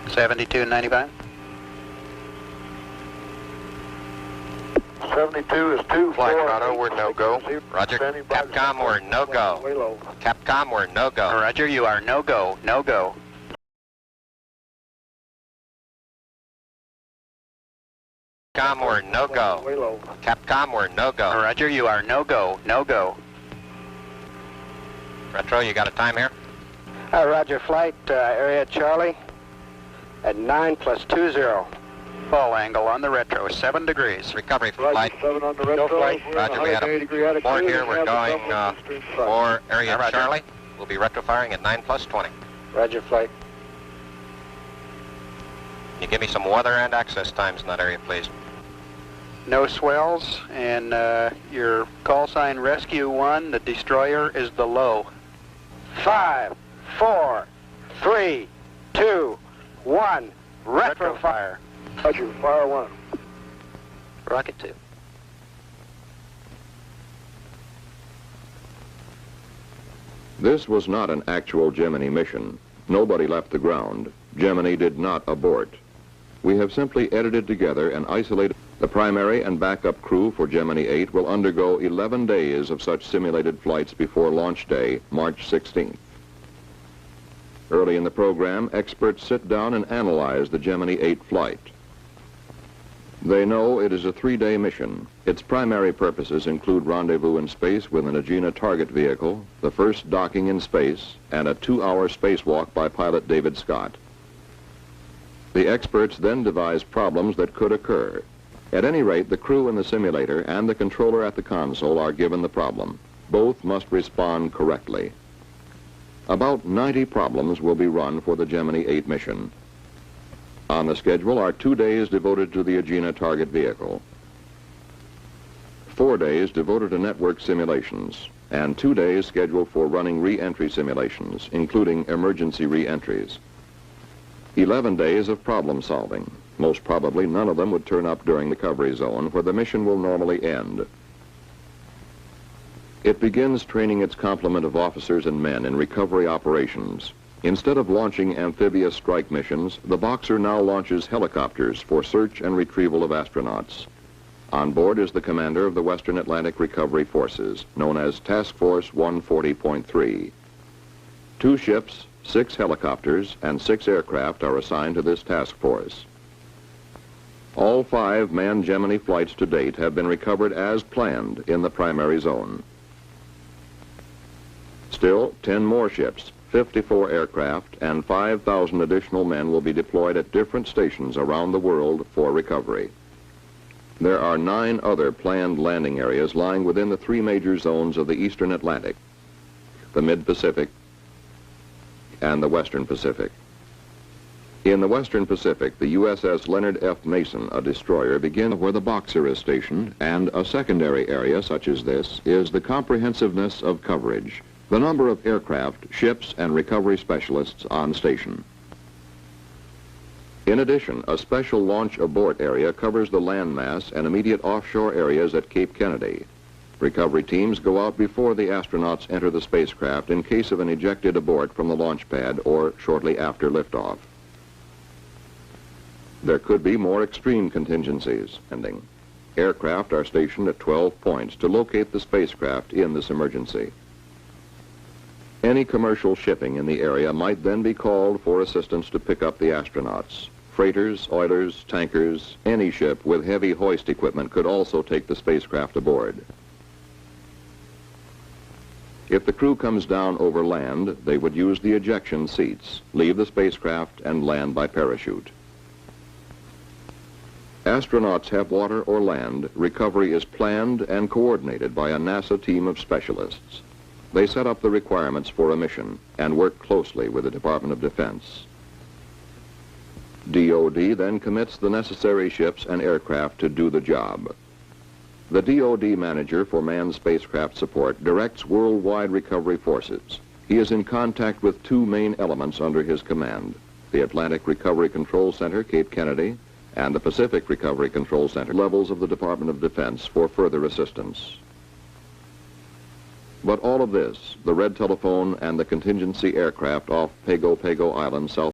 7295. 72 is 2. Flight Auto, we're no-go. Roger. Capcom, we're no-go. Capcom, we're no-go. Roger, you are no-go, no-go. Capcom, we're no-go. Capcom, we're no-go. Roger, you are no-go, no-go. Retro, you got a time here? Roger, flight area Charlie at 9+20. Fall angle on the retro, 7 degrees. Recovery for flight. 7 on the retro. Flight. Roger, we had a board here. We're going for area Charlie. We'll be retro firing at 9+20. Roger, flight. Can you give me some weather and access times in that area, please? No swells, and your call sign Rescue 1, the destroyer is the low. 5, 4, 3, 2, 1. Retro fire. Roger, fire 1. Rocket 2. This was not an actual Gemini mission. Nobody left the ground. Gemini did not abort. We have simply edited together and isolated. The primary and backup crew for Gemini 8 will undergo 11 days of such simulated flights before launch day, March 16th. Early in the program, experts sit down and analyze the Gemini 8 flight. They know it is a 3-day mission. Its primary purposes include rendezvous in space with an Agena target vehicle, the first docking in space, and a 2-hour spacewalk by pilot David Scott. The experts then devise problems that could occur. At any rate, the crew in the simulator and the controller at the console are given the problem. Both must respond correctly. About 90 problems will be run for the Gemini 8 mission. On the schedule are 2 days devoted to the Agena target vehicle, 4 days devoted to network simulations, and 2 days scheduled for running re-entry simulations, including emergency re-entries. 11 days of problem solving. Most probably none of them would turn up during the recovery zone, where the mission will normally end. It begins training its complement of officers and men in recovery operations. Instead of launching amphibious strike missions, the Boxer now launches helicopters for search and retrieval of astronauts. On board is the commander of the Western Atlantic Recovery Forces, known as Task Force 140.3. 2 ships, 6 helicopters, and 6 aircraft are assigned to this task force. All 5 manned Gemini flights to date have been recovered as planned in the primary zone. Still, 10 more ships, 54 aircraft, and 5,000 additional men will be deployed at different stations around the world for recovery. There are 9 other planned landing areas lying within the 3 major zones of the Eastern Atlantic, the Mid-Pacific, and the Western Pacific. In the Western Pacific, the USS Leonard F. Mason, a destroyer, begins where the Boxer is stationed, and a secondary area such as this is the comprehensiveness of coverage. The number of aircraft, ships, and recovery specialists on station. In addition, a special launch abort area covers the landmass and immediate offshore areas at Cape Kennedy. Recovery teams go out before the astronauts enter the spacecraft in case of an ejected abort from the launch pad or shortly after liftoff. There could be more extreme contingencies. Aircraft are stationed at 12 points to locate the spacecraft in this emergency. Any commercial shipping in the area might then be called for assistance to pick up the astronauts. Freighters, oilers, tankers, any ship with heavy hoist equipment could also take the spacecraft aboard. If the crew comes down over land, they would use the ejection seats, leave the spacecraft, and land by parachute. Astronauts have water or land. Recovery is planned and coordinated by a NASA team of specialists. They set up the requirements for a mission and work closely with the Department of Defense. DoD then commits the necessary ships and aircraft to do the job. The DoD manager for manned spacecraft support directs worldwide recovery forces. He is in contact with 2 main elements under his command, the Atlantic Recovery Control Center, Cape Kennedy, and the Pacific Recovery Control Center, levels of the Department of Defense, for further assistance. But all of this, the red telephone and the contingency aircraft off Pago Pago Island, South